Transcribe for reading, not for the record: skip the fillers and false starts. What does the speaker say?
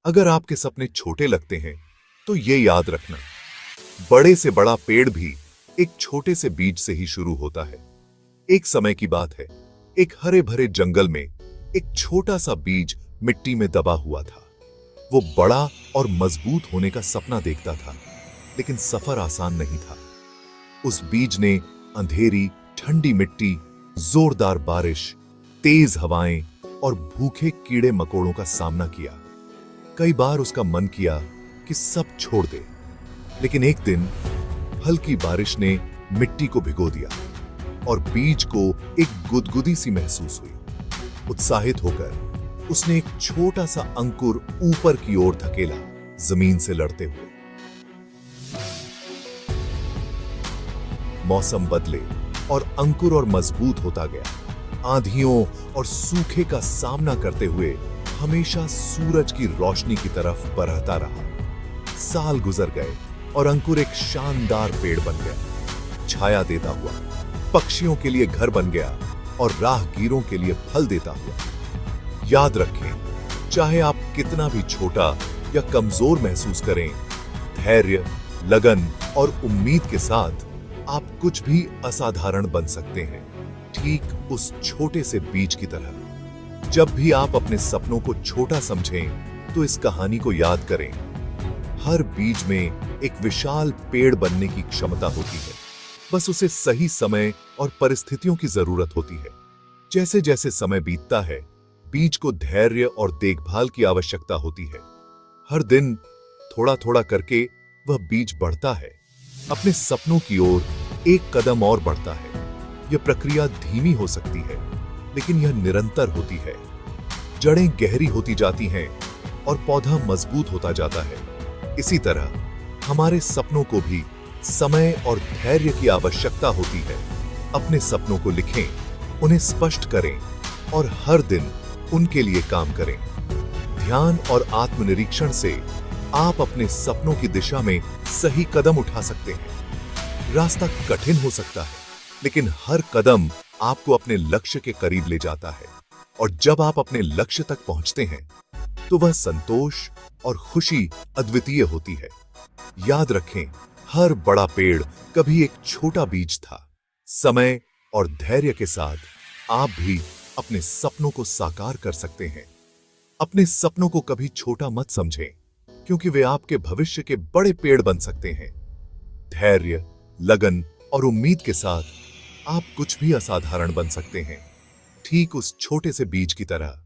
अगर आपके सपने छोटे लगते हैं तो ये याद रखना, बड़े से बड़ा पेड़ भी एक छोटे से बीज से ही शुरू होता है। एक समय की बात है, एक हरे भरे जंगल में एक छोटा सा बीज मिट्टी में दबा हुआ था। वो बड़ा और मजबूत होने का सपना देखता था, लेकिन सफर आसान नहीं था। उस बीज ने अंधेरी, ठंडी मिट्टी, जोरदार बारिश, तेज हवाएं और भूखे कीड़े मकोड़ों का सामना किया। कई बार उसका मन किया कि सब छोड़ दे, लेकिन एक दिन हल्की बारिश ने मिट्टी को भिगो दिया और बीज को एक गुदगुदी सी महसूस हुई। उत्साहित होकर उसने एक छोटा सा अंकुर ऊपर की ओर धकेला, जमीन से लड़ते हुए। मौसम बदले और अंकुर और मजबूत होता गया। आंधियों और सूखे का सामना करते हुए हमेशा सूरज की रोशनी की तरफ बरहता रहा। साल गुजर गए और अंकुर एक शानदार पेड़ बन गया, छाया देता हुआ, पक्षियों के लिए घर बन गया और राहगीरों के लिए फल देता हुआ। याद रखें, चाहे आप कितना भी छोटा या कमजोर महसूस करें, धैर्य, लगन और उम्मीद के साथ आप कुछ भी असाधारण बन सकते हैं, ठीक उस छोटे से बीज की तरह। जब भी आप अपने सपनों को छोटा समझें, तो इस कहानी को याद करें। हर बीज में एक विशाल पेड़ बनने की क्षमता होती है, बस उसे सही समय और परिस्थितियों की जरूरत होती है। जैसे जैसे समय बीतता है, बीज को धैर्य और देखभाल की आवश्यकता होती है। हर दिन थोड़ा थोड़ा करके वह बीज बढ़ता है, अपने सपनों की ओर एक कदम और बढ़ता है। यह प्रक्रिया धीमी हो सकती है, लेकिन यह निरंतर होती है। जड़ें गहरी होती जाती हैं और पौधा मजबूत होता जाता है। इसी तरह हमारे सपनों को भी समय और धैर्य की आवश्यकता होती है। अपने सपनों को लिखें, उन्हें स्पष्ट करें और हर दिन उनके लिए काम करें। ध्यान और आत्मनिरीक्षण से आप अपने सपनों की दिशा में सही कदम उठा सकते हैं। रास्ता कठिन हो सकता है, लेकिन हर कदम आपको अपने लक्ष्य के करीब ले जाता है। और जब आप अपने लक्ष्य तक पहुंचते हैं, तो वह संतोष और खुशी अद्वितीय होती है। याद रखें, हर बड़ा पेड़ कभी एक छोटा बीज था। समय और धैर्य के साथ आप भी अपने सपनों को साकार कर सकते हैं। अपने सपनों को कभी छोटा मत समझें, क्योंकि वे आपके भविष्य के बड़े पेड़ बन सकते हैं। धैर्य, लगन और उम्मीद के साथ आप कुछ भी असाधारण बन सकते हैं, ठीक उस छोटे से बीज की तरह।